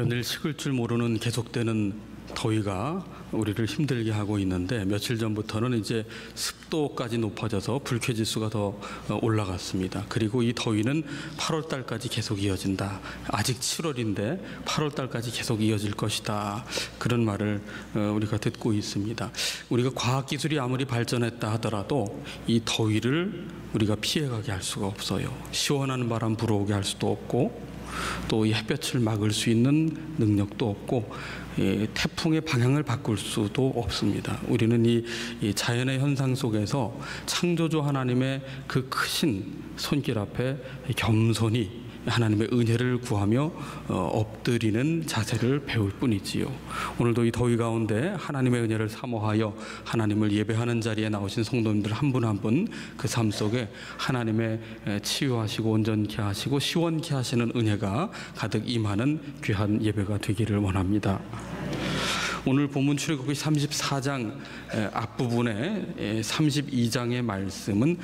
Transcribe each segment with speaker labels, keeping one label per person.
Speaker 1: 하늘 식을 줄 모르는 계속되는 더위가 우리를 힘들게 하고 있는데, 며칠 전부터는 이제 습도까지 높아져서 불쾌지수가 더 올라갔습니다. 그리고 이 더위는 8월 달까지 계속 이어진다. 아직 7월인데 8월 달까지 계속 이어질 것이다. 그런 말을 우리가 듣고 있습니다. 우리가 과학기술이 아무리 발전했다 하더라도 이 더위를 우리가 피해가게 할 수가 없어요. 시원한 바람 불어오게 할 수도 없고, 또 이 햇볕을 막을 수 있는 능력도 없고, 태풍의 방향을 바꿀 수도 없습니다. 우리는 이 자연의 현상 속에서 창조주 하나님의 그 크신 손길 앞에 겸손히 하나님의 은혜를 구하며 엎드리는 자세를 배울 뿐이지요. 오늘도 이 더위 가운데 하나님의 은혜를 사모하여 하나님을 예배하는 자리에 나오신 성도님들 한 분 한 분 그 삶 속에 하나님의 치유하시고 온전케 하시고 시원케 하시는 은혜가 가득 임하는 귀한 예배가 되기를 원합니다. 오늘 본문 출애굽기 34장 앞부분에 32장의 말씀은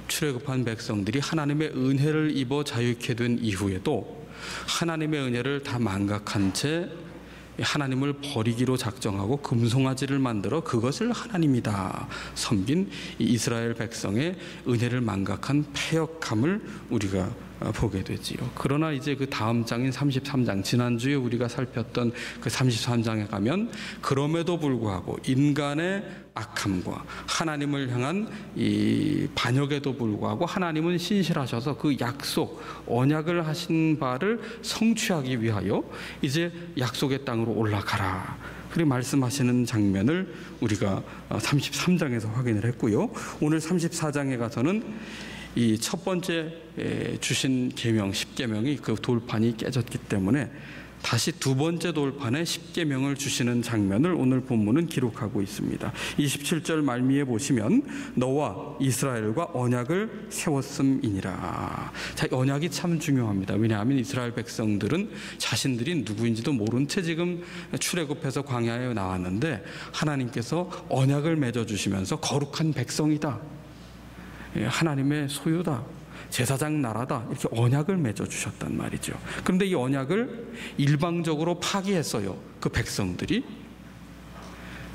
Speaker 1: 출애굽한 백성들이 하나님의 은혜를 입어 자유케 된 이후에도 하나님의 은혜를 다 망각한 채 하나님을 버리기로 작정하고 금송아지를 만들어 그것을 하나님이다 섬긴 이스라엘 백성의 은혜를 망각한 패역함을 우리가 보게 되지요. 그러나 이제 그 다음 장인 33장, 지난주에 우리가 살폈던 그 33장에 가면 그럼에도 불구하고 인간의 악함과 하나님을 향한 이 반역에도 불구하고 하나님은 신실하셔서 그 약속, 언약을 하신 바를 성취하기 위하여 이제 약속의 땅으로 올라가라. 그리고 말씀하시는 장면을 우리가 33장에서 확인을 했고요. 오늘 34장에 가서는 이 첫 번째 주신 계명 10계명이 그 돌판이 깨졌기 때문에 다시 두 번째 돌판에 10계명을 주시는 장면을 오늘 본문은 기록하고 있습니다. 27절 말미에 보시면 너와 이스라엘과 언약을 세웠음이니라. 자, 언약이 참 중요합니다. 왜냐하면 이스라엘 백성들은 자신들이 누구인지도 모른 채 지금 출애굽해서 광야에 나왔는데 하나님께서 언약을 맺어주시면서 거룩한 백성이다, 하나님의 소유다, 제사장 나라다, 이렇게 언약을 맺어주셨단 말이죠. 그런데 이 언약을 일방적으로 파기했어요, 그 백성들이.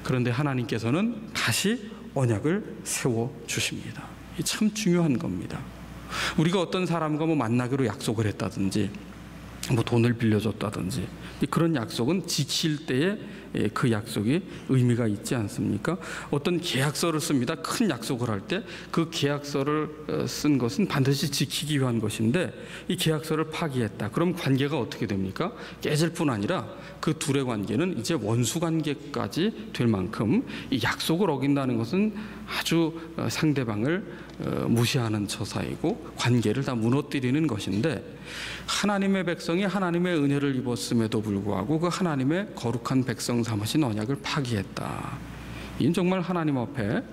Speaker 1: 그런데 하나님께서는 다시 언약을 세워주십니다. 이 참 중요한 겁니다. 우리가 어떤 사람과 만나기로 약속을 했다든지 돈을 빌려줬다든지 그런 약속은 지킬 때에 그 약속이 의미가 있지 않습니까? 어떤 계약서를 씁니다. 큰 약속을 할 때 그 계약서를 쓴 것은 반드시 지키기 위한 것인데 이 계약서를 파기했다. 그럼 관계가 어떻게 됩니까? 깨질 뿐 아니라 그 둘의 관계는 이제 원수 관계까지 될 만큼 이 약속을 어긴다는 것은 아주 상대방을 무시하는 처사이고 관계를 다 무너뜨리는 것인데, 하나님의 백성이 하나님의 은혜를 입었음에도 불구하고 그 하나님의 거룩한 백성 삼으신 언약을 파기했다. 이는 정말 하나님 앞에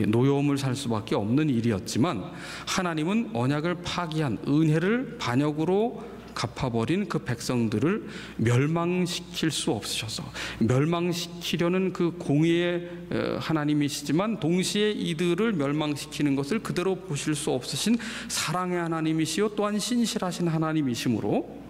Speaker 1: 노여움을 살 수밖에 없는 일이었지만, 하나님은 언약을 파기한 은혜를 반역으로 갚아버린 그 백성들을 멸망시킬 수 없으셔서, 멸망시키려는 그 공의의 하나님이시지만 동시에 이들을 멸망시키는 것을 그대로 보실 수 없으신 사랑의 하나님이시요 또한 신실하신 하나님이시므로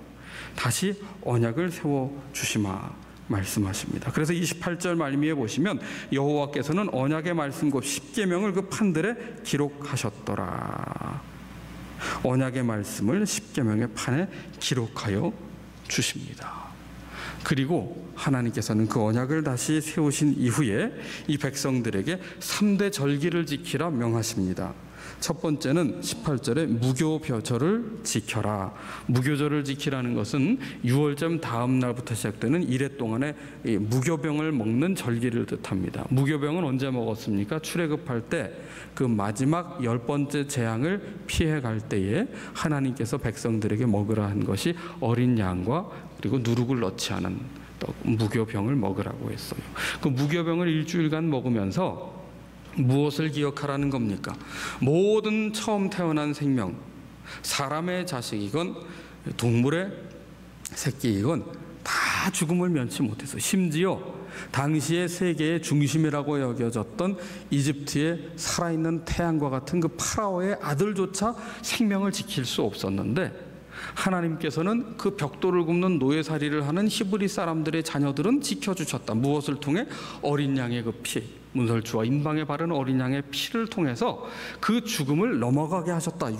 Speaker 1: 다시 언약을 세워주시마 말씀하십니다. 그래서 28절 말미에 보시면 여호와께서는 언약의 말씀 곧 10계명을 그 판들에 기록하셨더라. 언약의 말씀을 10계명의 판에 기록하여 주십니다. 그리고 하나님께서는 그 언약을 다시 세우신 이후에 이 백성들에게 3대 절기를 지키라 명하십니다. 첫 번째는 18절에 무교절을 지켜라. 무교절을 지키라는 것은 유월절 다음 날부터 시작되는 이래 동안에 무교병을 먹는 절기를 뜻합니다. 무교병은 언제 먹었습니까? 출애굽할 때 그 마지막 10번째 재앙을 피해 갈 때에 하나님께서 백성들에게 먹으라 한 것이 어린 양과 그리고 누룩을 넣지 않은 무교병을 먹으라고 했어요. 그 무교병을 일주일간 먹으면서 무엇을 기억하라는 겁니까? 모든 처음 태어난 생명, 사람의 자식이건 동물의 새끼이건 다 죽음을 면치 못해서, 심지어 당시의 세계의 중심이라고 여겨졌던 이집트의 살아있는 태양과 같은 그 파라오의 아들조차 생명을 지킬 수 없었는데, 하나님께서는 그 벽돌을 굽는 노예살이를 하는 히브리 사람들의 자녀들은 지켜주셨다. 무엇을 통해? 어린 양의 그 피, 문설주와 인방에 바른 어린 양의 피를 통해서 그 죽음을 넘어가게 하셨다.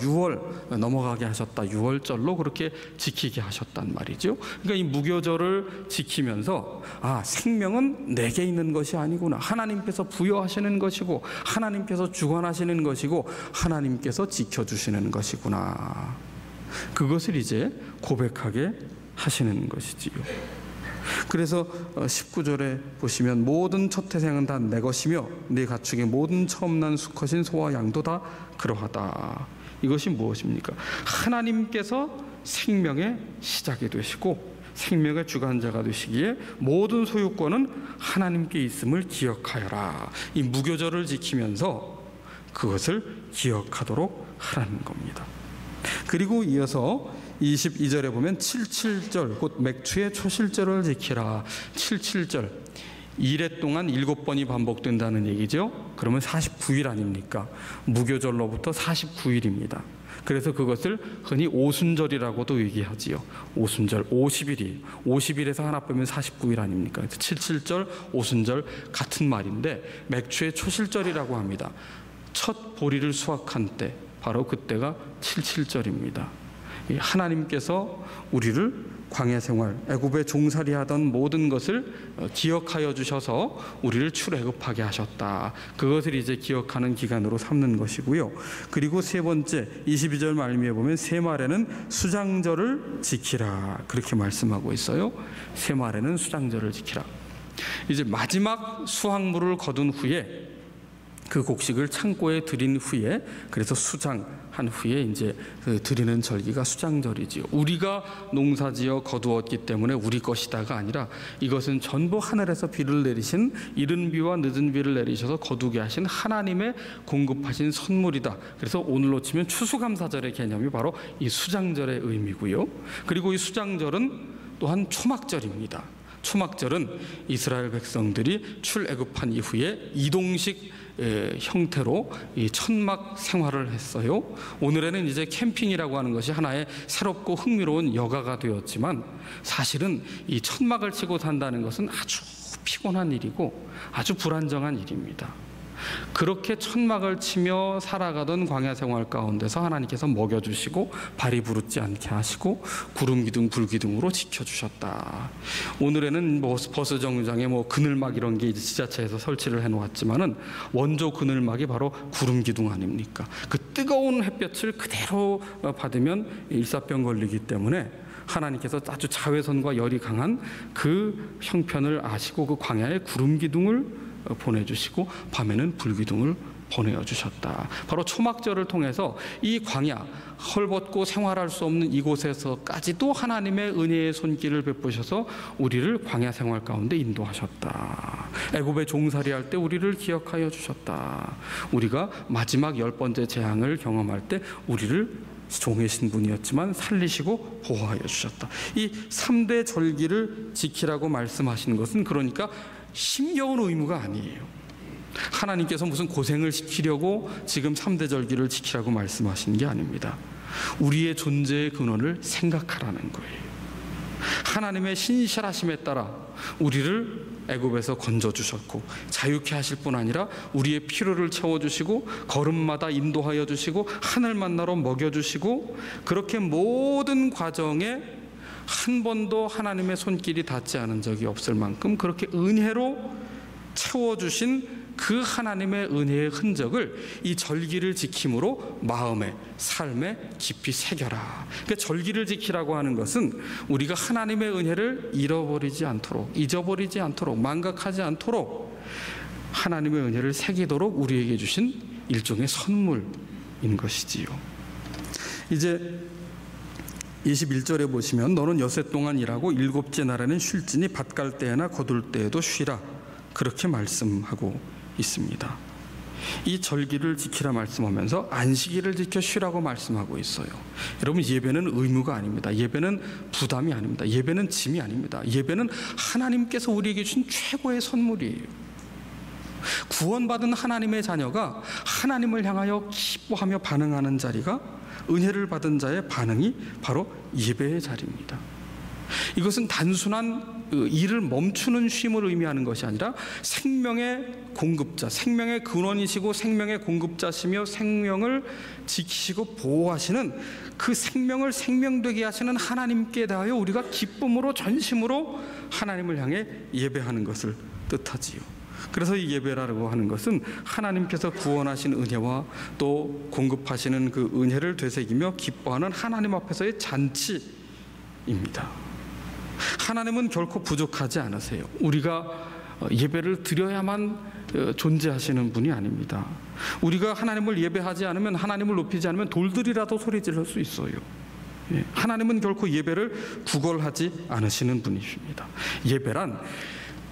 Speaker 1: 넘어가게 하셨다. 유월절로 그렇게 지키게 하셨단 말이죠. 그러니까 이 무교절을 지키면서 생명은 내게 있는 것이 아니구나. 하나님께서 부여하시는 것이고 하나님께서 주관하시는 것이고 하나님께서 지켜주시는 것이구나. 그것을 이제 고백하게 하시는 것이지요. 그래서 19절에 보시면 모든 첫 태생은 다 내 것이며 네 가축의 모든 처음 난 수컷인 소와 양도 다 그러하다. 이것이 무엇입니까? 하나님께서 생명의 시작이 되시고 생명의 주관자가 되시기에 모든 소유권은 하나님께 있음을 기억하여라. 이 무교절을 지키면서 그것을 기억하도록 하라는 겁니다. 그리고 이어서 22절에 보면 77절 곧 맥추의 초실절을 지키라. 77절 1회 동안 7번이 반복된다는 얘기죠. 그러면 49일 아닙니까? 무교절로부터 49일입니다. 그래서 그것을 흔히 오순절이라고도 얘기하지요. 오순절 50일이에요. 50일에서 하나 빼면 49일 아닙니까? 그래서 77절, 오순절 같은 말인데 맥추의 초실절이라고 합니다. 첫 보리를 수확한 때, 바로 그때가 77절입니다. 하나님께서 우리를 광야 생활, 애굽에 종살이하던 모든 것을 기억하여 주셔서 우리를 출애굽하게 하셨다. 그것을 이제 기억하는 기간으로 삼는 것이고요. 그리고 세 번째 22절 말미에 보면 세말에는 수장절을 지키라. 그렇게 말씀하고 있어요. 세말에는 수장절을 지키라. 이제 마지막 수확물을 거둔 후에 그 곡식을 창고에 들인 후에, 그래서 수장한 후에 이제 드리는 절기가 수장절이지요. 우리가 농사지어 거두었기 때문에 우리 것이다가 아니라 이것은 전부 하늘에서 비를 내리신 이른 비와 늦은 비를 내리셔서 거두게 하신 하나님의 공급하신 선물이다. 그래서 오늘로 치면 추수감사절의 개념이 바로 이 수장절의 의미고요. 그리고 이 수장절은 또한 초막절입니다. 초막절은 이스라엘 백성들이 출애굽한 이후에 이동식 형태로 이 천막 생활을 했어요. 오늘에는 이제 캠핑이라고 하는 것이 하나의 새롭고 흥미로운 여가가 되었지만 사실은 이 천막을 치고 산다는 것은 아주 피곤한 일이고 아주 불안정한 일입니다. 그렇게 천막을 치며 살아가던 광야 생활 가운데서 하나님께서 먹여주시고 발이 부르지 않게 하시고 구름 기둥 불 기둥으로 지켜주셨다. 오늘에는 버스 정류장에 그늘막 이런 게 이제 지자체에서 설치를 해놓았지만은 원조 그늘막이 바로 구름 기둥 아닙니까? 그 뜨거운 햇볕을 그대로 받으면 일사병 걸리기 때문에 하나님께서 아주 자외선과 열이 강한 그 형편을 아시고 그 광야에 구름 기둥을 보내주시고 밤에는 불기둥을 보내주셨다. 바로 초막절을 통해서 이 광야, 헐벗고 생활할 수 없는 이곳에서까지도 하나님의 은혜의 손길을 베푸셔서 우리를 광야 생활 가운데 인도하셨다. 애굽에 종살이할 때 우리를 기억하여 주셨다. 우리가 마지막 10번째 재앙을 경험할 때 우리를 종의 신분이었지만 살리시고 보호하여 주셨다. 이 3대 절기를 지키라고 말씀하신 것은 그러니까 힘겨운 의무가 아니에요. 하나님께서 무슨 고생을 시키려고 지금 3대 절기를 지키라고 말씀하신 게 아닙니다. 우리의 존재의 근원을 생각하라는 거예요. 하나님의 신실하심에 따라 우리를 애굽에서 건져주셨고 자유케 하실 뿐 아니라 우리의 필요를 채워주시고 걸음마다 인도하여 주시고 하늘 만나러 먹여주시고 그렇게 모든 과정에 한 번도 하나님의 손길이 닿지 않은 적이 없을 만큼 그렇게 은혜로 채워주신 그 하나님의 은혜의 흔적을 이 절기를 지킴으로 마음에 삶에 깊이 새겨라. 그러니까 절기를 지키라고 하는 것은 우리가 하나님의 은혜를 잃어버리지 않도록, 잊어버리지 않도록, 망각하지 않도록 하나님의 은혜를 새기도록 우리에게 주신 일종의 선물인 것이지요. 이제 21절에 보시면 너는 엿새 동안 일하고 일곱째 날에는 쉴지니 밭 갈 때나 거둘 때에도 쉬라. 그렇게 말씀하고 있습니다. 이 절기를 지키라 말씀하면서 안식일을 지켜 쉬라고 말씀하고 있어요. 여러분, 예배는 의무가 아닙니다. 예배는 부담이 아닙니다. 예배는 짐이 아닙니다. 예배는 하나님께서 우리에게 주신 최고의 선물이에요. 구원받은 하나님의 자녀가 하나님을 향하여 기뻐하며 반응하는 자리가 은혜를 받은 자의 반응이 바로 예배의 자리입니다. 이것은 단순한 일을 멈추는 쉼을 의미하는 것이 아니라 생명의 공급자, 생명의 근원이시고 생명의 공급자시며 생명을 지키시고 보호하시는 그 생명을 생명되게 하시는 하나님께 대하여 우리가 기쁨으로 전심으로 하나님을 향해 예배하는 것을 뜻하지요. 그래서 이 예배라고 하는 것은 하나님께서 구원하신 은혜와 또 공급하시는 그 은혜를 되새기며 기뻐하는 하나님 앞에서의 잔치입니다. 하나님은 결코 부족하지 않으세요. 우리가 예배를 드려야만 존재하시는 분이 아닙니다. 우리가 하나님을 예배하지 않으면, 하나님을 높이지 않으면 돌들이라도 소리 지를 수 있어요. 하나님은 결코 예배를 구걸하지 않으시는 분이십니다. 예배란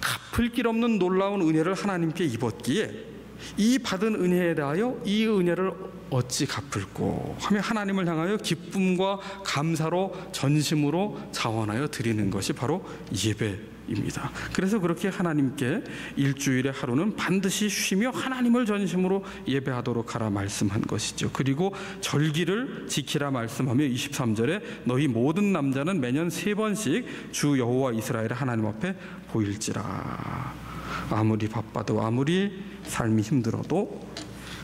Speaker 1: 갚을 길 없는 놀라운 은혜를 하나님께 입었기에 이 받은 은혜에 대하여 이 은혜를 어찌 갚을꼬 하며 하나님을 향하여 기쁨과 감사로 전심으로 자원하여 드리는 것이 바로 예배입니다. 그래서 그렇게 하나님께 일주일의 하루는 반드시 쉬며 하나님을 전심으로 예배하도록 하라 말씀한 것이죠. 그리고 절기를 지키라 말씀하며 23절에 너희 모든 남자는 매년 3번씩 주 여호와 이스라엘의 하나님 앞에 보일지라. 아무리 바빠도 아무리 삶이 힘들어도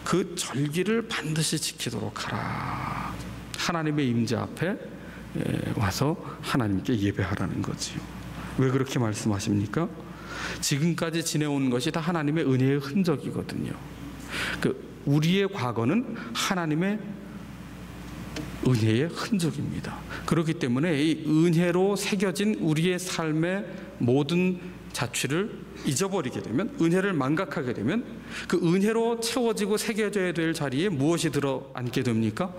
Speaker 1: 그 절기를 반드시 지키도록 하라. 하나님의 임재 앞에 와서 하나님께 예배하라는 거지요. 왜 그렇게 말씀하십니까? 지금까지 지내온 것이 다 하나님의 은혜의 흔적이거든요. 우리의 과거는 하나님의 은혜의 흔적입니다. 그렇기 때문에 이 은혜로 새겨진 우리의 삶의 모든 자취를 잊어버리게 되면, 은혜를 망각하게 되면 그 은혜로 채워지고 새겨져야 될 자리에 무엇이 들어앉게 됩니까?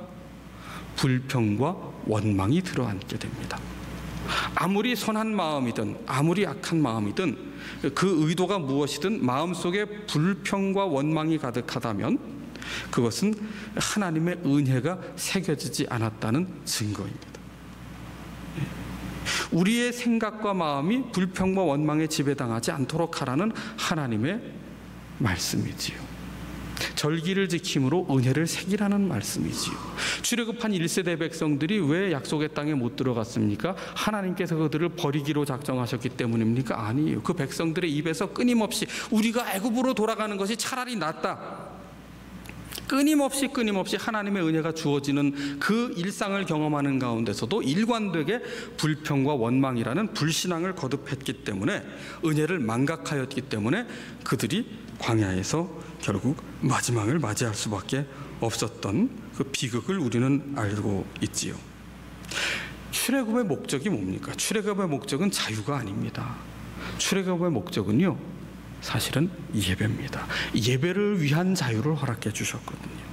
Speaker 1: 불평과 원망이 들어앉게 됩니다. 아무리 선한 마음이든 아무리 악한 마음이든 그 의도가 무엇이든 마음속에 불평과 원망이 가득하다면 그것은 하나님의 은혜가 새겨지지 않았다는 증거입니다. 우리의 생각과 마음이 불평과 원망에 지배당하지 않도록 하라는 하나님의 말씀이지요. 절기를 지킴으로 은혜를 새기라는 말씀이지요. 출애굽한 1세대 백성들이 왜 약속의 땅에 못 들어갔습니까? 하나님께서 그들을 버리기로 작정하셨기 때문입니까? 아니에요. 그 백성들의 입에서 끊임없이 우리가 애굽으로 돌아가는 것이 차라리 낫다, 끊임없이 하나님의 은혜가 주어지는 그 일상을 경험하는 가운데서도 일관되게 불평과 원망이라는 불신앙을 거듭했기 때문에, 은혜를 망각하였기 때문에 그들이 광야에서 결국 마지막을 맞이할 수밖에 없었던 그 비극을 우리는 알고 있지요. 출애굽의 목적이 뭡니까? 출애굽의 목적은 자유가 아닙니다. 출애굽의 목적은요, 사실은 예배입니다. 예배를 위한 자유를 허락해 주셨거든요.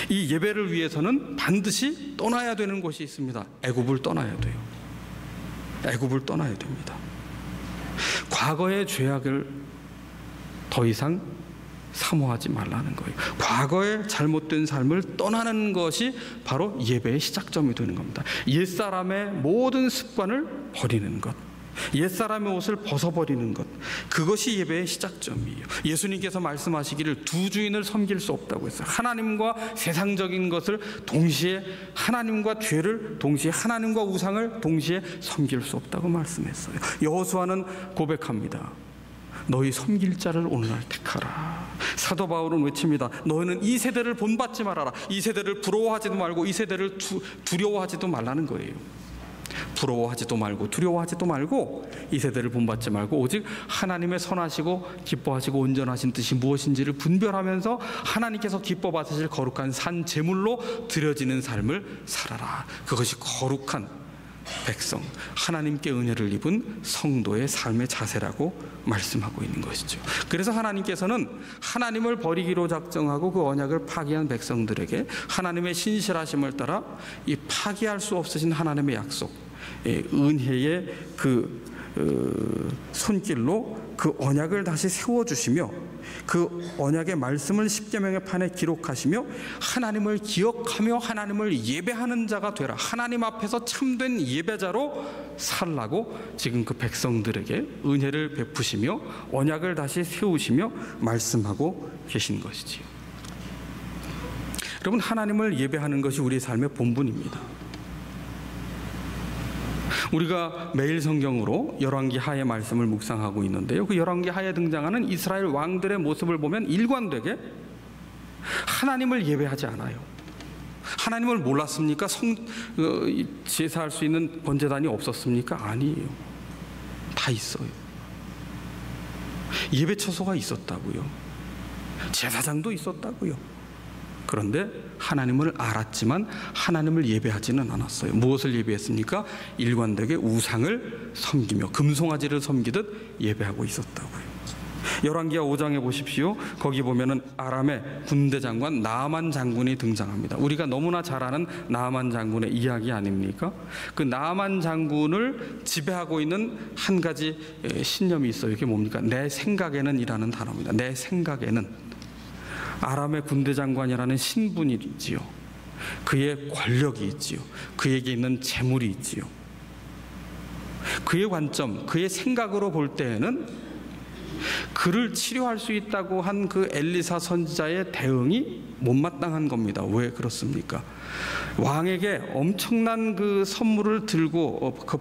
Speaker 1: 이 예배를 위해서는 반드시 떠나야 되는 곳이 있습니다. 애굽을 떠나야 돼요. 애굽을 떠나야 됩니다. 과거의 죄악을 더 이상 사모하지 말라는 거예요. 과거의 잘못된 삶을 떠나는 것이 바로 예배의 시작점이 되는 겁니다. 옛사람의 모든 습관을 버리는 것, 옛사람의 옷을 벗어버리는 것, 그것이 예배의 시작점이에요. 예수님께서 말씀하시기를 두 주인을 섬길 수 없다고 했어요. 하나님과 세상적인 것을 동시에, 하나님과 죄를 동시에, 하나님과 우상을 동시에 섬길 수 없다고 말씀했어요. 여호수아는 고백합니다. 너희 섬길 자를 오늘날 택하라. 사도 바울은 외칩니다. 너희는 이 세대를 본받지 말아라. 이 세대를 부러워하지도 말고 이 세대를 두려워하지도 말라는 거예요. 부러워하지도 말고 두려워하지도 말고 이 세대를 본받지 말고 오직 하나님의 선하시고 기뻐하시고 온전하신 뜻이 무엇인지를 분별하면서 하나님께서 기뻐 받으실 거룩한 산 제물로 드려지는 삶을 살아라. 그것이 거룩한 백성, 하나님께 은혜를 입은 성도의 삶의 자세라고 말씀하고 있는 것이죠. 그래서 하나님께서는 하나님을 버리기로 작정하고 그 언약을 파기한 백성들에게 하나님의 신실하심을 따라 이 파기할 수 없으신 하나님의 약속, 은혜의 그 손길로 그 언약을 다시 세워주시며 그 언약의 말씀을 십계명의 판에 기록하시며 하나님을 기억하며 하나님을 예배하는 자가 되라. 하나님 앞에서 참된 예배자로 살라고 지금 그 백성들에게 은혜를 베푸시며 언약을 다시 세우시며 말씀하고 계신 것이지요. 여러분, 하나님을 예배하는 것이 우리의 삶의 본분입니다. 우리가 매일 성경으로 열왕기 하의 말씀을 묵상하고 있는데요, 그 열왕기 하에 등장하는 이스라엘 왕들의 모습을 보면 일관되게 하나님을 예배하지 않아요. 하나님을 몰랐습니까? 제사할 수 있는 번제단이 없었습니까? 아니에요. 다 있어요. 예배 처소가 있었다고요. 제사장도 있었다고요. 그런데 하나님을 알았지만 하나님을 예배하지는 않았어요. 무엇을 예배했습니까? 일관되게 우상을 섬기며 금송아지를 섬기듯 예배하고 있었다고요. 열왕기하 5장에 보십시오. 거기 보면은 아람의 군대 장관 나아만 장군이 등장합니다. 우리가 너무나 잘 아는 나아만 장군의 이야기 아닙니까? 그 나아만 장군을 지배하고 있는 한 가지 신념이 있어요. 이게 뭡니까? 내 생각에는 이라는 단어입니다. 내 생각에는. 아람의 군대 장관이라는 신분이 있지요. 그의 권력이 있지요. 그에게 있는 재물이 있지요. 그의 관점, 그의 생각으로 볼 때에는 그를 치료할 수 있다고 한 그 엘리사 선지자의 대응이 못마땅한 겁니다. 왜 그렇습니까? 왕에게 엄청난 그 선물을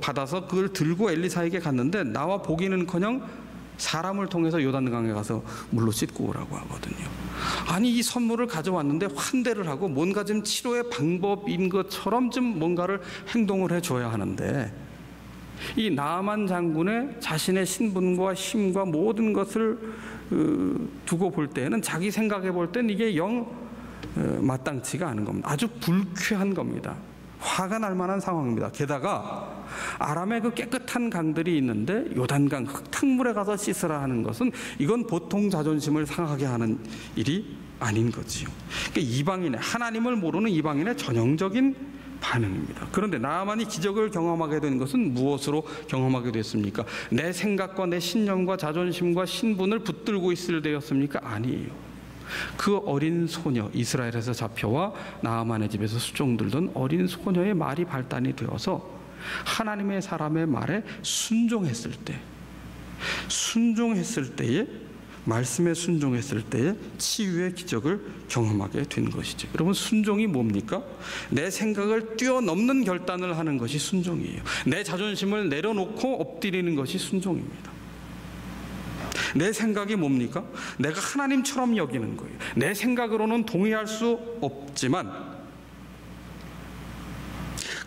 Speaker 1: 받아서 그걸 들고 엘리사에게 갔는데 나와 보기는커녕 사람을 통해서 요단강에 가서 물로 씻고 오라고 하거든요. 아니, 이 선물을 가져왔는데 환대를 하고 뭔가 좀 치료의 방법인 것처럼 좀 뭔가를 행동을 해줘야 하는데, 이 나아만 장군의 자신의 신분과 힘과 모든 것을 두고 볼 때는, 자기 생각해 볼 때는 이게 영 마땅치가 않은 겁니다. 아주 불쾌한 겁니다. 화가 날 만한 상황입니다. 게다가 아람의 그 깨끗한 강들이 있는데 요단강 흙탕물에 가서 씻으라 하는 것은 이건 보통 자존심을 상하게 하는 일이 아닌 거지요. 그러니까 이방인의, 하나님을 모르는 이방인의 전형적인 반응입니다. 그런데 나아만이 기적을 경험하게 된 것은 무엇으로 경험하게 됐습니까? 내 생각과 내 신념과 자존심과 신분을 붙들고 있을 때였습니까? 아니에요. 그 어린 소녀, 이스라엘에서 잡혀와 나아만의 집에서 수종들던 어린 소녀의 말이 발단이 되어서 하나님의 사람의 말에 순종했을 때에, 말씀에 순종했을 때에 치유의 기적을 경험하게 된 것이죠. 여러분, 순종이 뭡니까? 내 생각을 뛰어넘는 결단을 하는 것이 순종이에요. 내 자존심을 내려놓고 엎드리는 것이 순종입니다. 내 생각이 뭡니까? 내가 하나님처럼 여기는 거예요. 내 생각으로는 동의할 수 없지만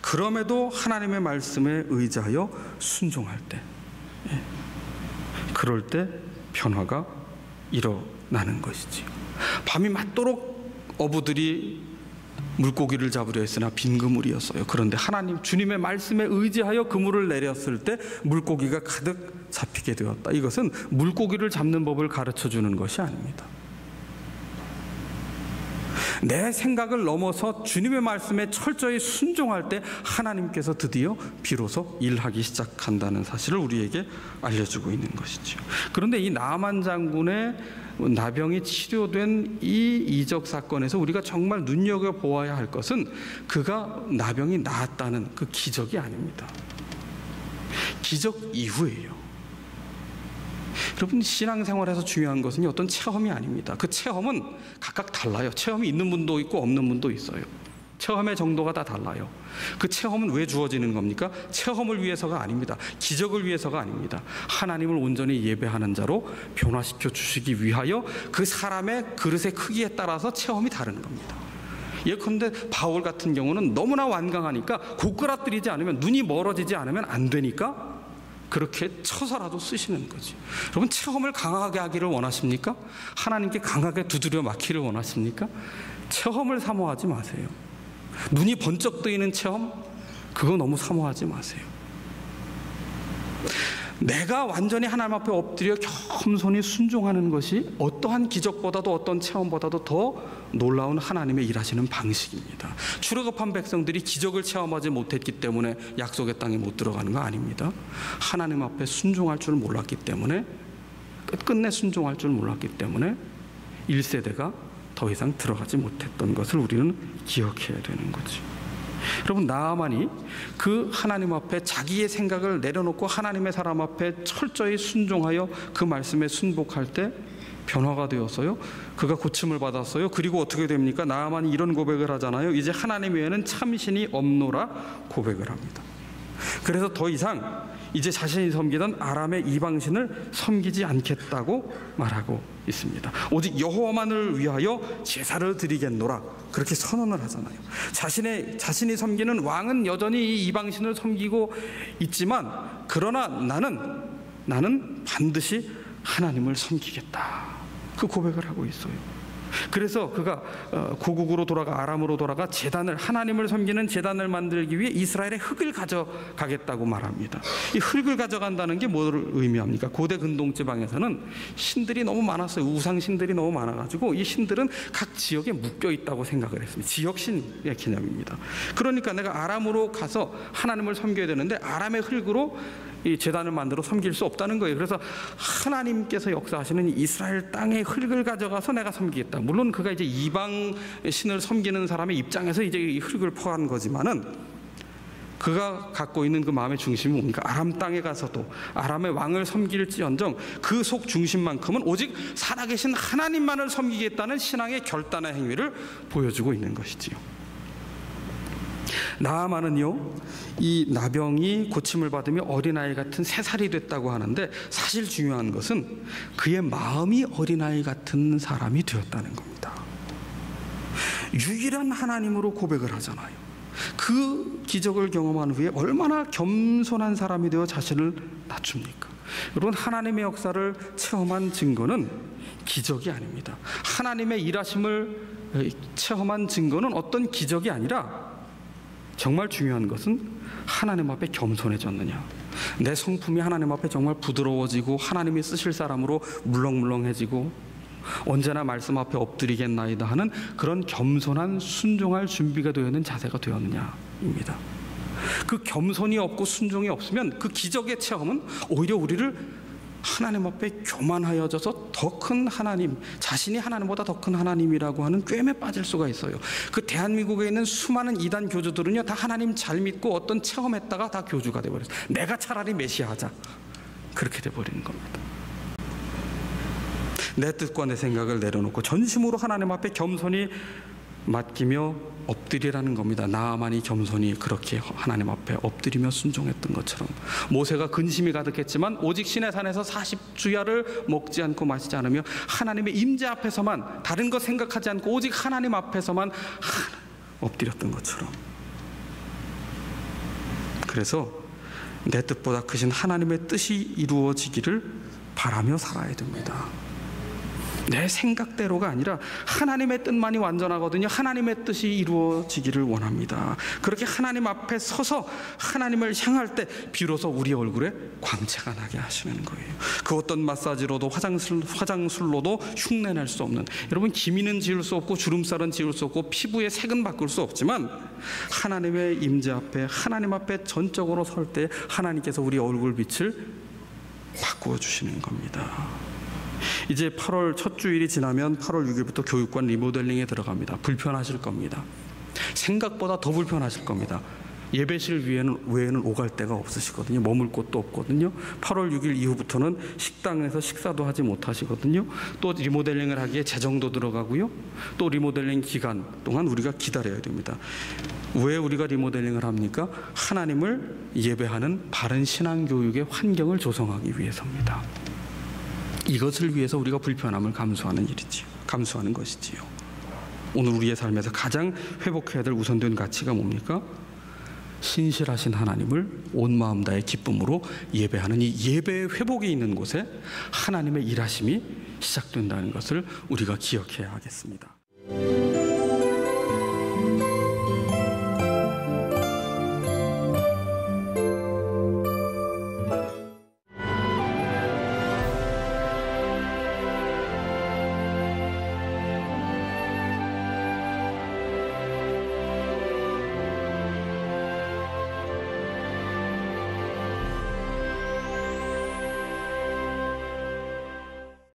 Speaker 1: 그럼에도 하나님의 말씀에 의지하여 순종할 때, 그럴 때 변화가 일어나는 것이지요. 밤이 맞도록 어부들이 물고기를 잡으려 했으나 빈 그물이었어요. 그런데 하나님, 주님의 말씀에 의지하여 그물을 내렸을 때 물고기가 가득 잡히게 되었다. 이것은 물고기를 잡는 법을 가르쳐 주는 것이 아닙니다. 내 생각을 넘어서 주님의 말씀에 철저히 순종할 때 하나님께서 드디어 비로소 일하기 시작한다는 사실을 우리에게 알려주고 있는 것이죠. 그런데 이 나아만 장군의 나병이 치료된 이 이적 사건에서 우리가 정말 눈여겨보아야 할 것은 그가 나병이 나았다는 그 기적이 아닙니다. 기적 이후예요. 여러분, 신앙생활에서 중요한 것은 어떤 체험이 아닙니다. 그 체험은 각각 달라요. 체험이 있는 분도 있고 없는 분도 있어요. 체험의 정도가 다 달라요. 그 체험은 왜 주어지는 겁니까? 체험을 위해서가 아닙니다. 기적을 위해서가 아닙니다. 하나님을 온전히 예배하는 자로 변화시켜 주시기 위하여 그 사람의 그릇의 크기에 따라서 체험이 다른 겁니다. 예컨대 바울 같은 경우는 너무나 완강하니까 고꾸라뜨리지 않으면, 눈이 멀어지지 않으면 안 되니까 그렇게 쳐서라도 쓰시는 거지. 여러분, 체험을 강하게 하기를 원하십니까? 하나님께 강하게 두드려 맞기를 원하십니까? 체험을 사모하지 마세요. 눈이 번쩍 뜨이는 체험, 그거 너무 사모하지 마세요. 내가 완전히 하나님 앞에 엎드려 겸손히 순종하는 것이 어떠한 기적보다도 어떤 체험보다도 더 놀라운 하나님의 일하시는 방식입니다. 출애굽한 백성들이 기적을 체험하지 못했기 때문에 약속의 땅에 못 들어가는 거 아닙니다. 하나님 앞에 순종할 줄 몰랐기 때문에, 끝끝내 순종할 줄 몰랐기 때문에 1세대가 더 이상 들어가지 못했던 것을 우리는 기억해야 되는 거죠. 여러분, 나아만이 그 하나님 앞에 자기의 생각을 내려놓고 하나님의 사람 앞에 철저히 순종하여 그 말씀에 순복할 때 변화가 되었어요. 그가 고침을 받았어요. 그리고 어떻게 됩니까? 나아만이 이런 고백을 하잖아요. 이제 하나님 외에는 참신이 없노라 고백을 합니다. 그래서 더 이상 이제 자신이 섬기던 아람의 이방신을 섬기지 않겠다고 말하고 있습니다. 오직 여호와만을 위하여 제사를 드리겠노라 그렇게 선언을 하잖아요. 자신이 섬기는 왕은 여전히 이 이방신을 섬기고 있지만 그러나 나는 반드시 하나님을 섬기겠다 그 고백을 하고 있어요. 그래서 그가 고국으로 돌아가 아람으로 돌아가 하나님을 섬기는 제단을 만들기 위해 이스라엘의 흙을 가져가겠다고 말합니다. 이 흙을 가져간다는 게 뭘 의미합니까? 고대 근동 지방에서는 신들이 너무 많았어요. 우상 신들이 너무 많아가지고 이 신들은 각 지역에 묶여 있다고 생각을 했습니다. 지역신의 개념입니다. 그러니까 내가 아람으로 가서 하나님을 섬겨야 되는데 아람의 흙으로 이 제단을 만들어 섬길 수 없다는 거예요. 그래서 하나님께서 역사하시는 이스라엘 땅의 흙을 가져가서 내가 섬기겠다. 물론 그가 이제 이방 신을 섬기는 사람의 입장에서 이제 이 흙을 퍼한 거지만은 그가 갖고 있는 그 마음의 중심이 뭡니까? 아람 땅에 가서도 아람의 왕을 섬길지언정 그 속 중심만큼은 오직 살아계신 하나님만을 섬기겠다는 신앙의 결단의 행위를 보여주고 있는 것이지요. 나아만은요, 이 나병이 고침을 받으며 어린아이 같은 3살이 됐다고 하는데 사실 중요한 것은 그의 마음이 어린아이 같은 사람이 되었다는 겁니다. 유일한 하나님으로 고백을 하잖아요. 그 기적을 경험한 후에 얼마나 겸손한 사람이 되어 자신을 낮춥니까? 여러분, 하나님의 역사를 체험한 증거는 기적이 아닙니다. 하나님의 일하심을 체험한 증거는 어떤 기적이 아니라 정말 중요한 것은 하나님 앞에 겸손해졌느냐, 내 성품이 하나님 앞에 정말 부드러워지고 하나님이 쓰실 사람으로 물렁물렁해지고 언제나 말씀 앞에 엎드리겠나이다 하는 그런 겸손한 순종할 준비가 되어 있는 자세가 되었느냐입니다. 그 겸손이 없고 순종이 없으면 그 기적의 체험은 오히려 우리를 하나님 앞에 교만하여져서 더 큰 하나님, 자신이 하나님보다 더 큰 하나님이라고 하는 꿰매 빠질 수가 있어요. 그 대한민국에 있는 수많은 이단 교주들은요, 다 하나님 잘 믿고 어떤 체험했다가 다 교주가 돼버렸어요. 내가 차라리 메시아 하자, 그렇게 돼버리는 겁니다. 내 뜻과 내 생각을 내려놓고 전심으로 하나님 앞에 겸손히 맡기며 엎드리라는 겁니다. 나아만이 겸손히 그렇게 하나님 앞에 엎드리며 순종했던 것처럼 모세가 근심이 가득했지만 오직 시내산에서 40주야를 먹지 않고 마시지 않으며 하나님의 임재 앞에서만, 다른 거 생각하지 않고 오직 하나님 앞에서만 엎드렸던 것처럼, 그래서 내 뜻보다 크신 하나님의 뜻이 이루어지기를 바라며 살아야 됩니다. 내 생각대로가 아니라 하나님의 뜻만이 완전하거든요. 하나님의 뜻이 이루어지기를 원합니다. 그렇게 하나님 앞에 서서 하나님을 향할 때 비로소 우리 얼굴에 광채가 나게 하시는 거예요. 그 어떤 마사지로도 화장술로도 흉내낼 수 없는, 여러분, 기미는 지울 수 없고 주름살은 지울 수 없고 피부의 색은 바꿀 수 없지만 하나님의 임재 앞에, 하나님 앞에 전적으로 설 때 하나님께서 우리 얼굴 빛을 바꾸어 주시는 겁니다. 이제 8월 첫 주일이 지나면 8월 6일부터 교육관 리모델링에 들어갑니다. 불편하실 겁니다. 생각보다 더 불편하실 겁니다. 예배실 외에는 오갈 데가 없으시거든요. 머물 곳도 없거든요. 8월 6일 이후부터는 식당에서 식사도 하지 못하시거든요. 또 리모델링을 하기에 재정도 들어가고요. 또 리모델링 기간 동안 우리가 기다려야 됩니다. 왜 우리가 리모델링을 합니까? 하나님을 예배하는 바른 신앙교육의 환경을 조성하기 위해서입니다. 이것을 위해서 우리가 불편함을 감수하는 것이지요. 오늘 우리의 삶에서 가장 회복해야 될 우선된 가치가 뭡니까? 신실하신 하나님을 온 마음 다해 기쁨으로 예배하는 이 예배의 회복이 있는 곳에 하나님의 일하심이 시작된다는 것을 우리가 기억해야 하겠습니다.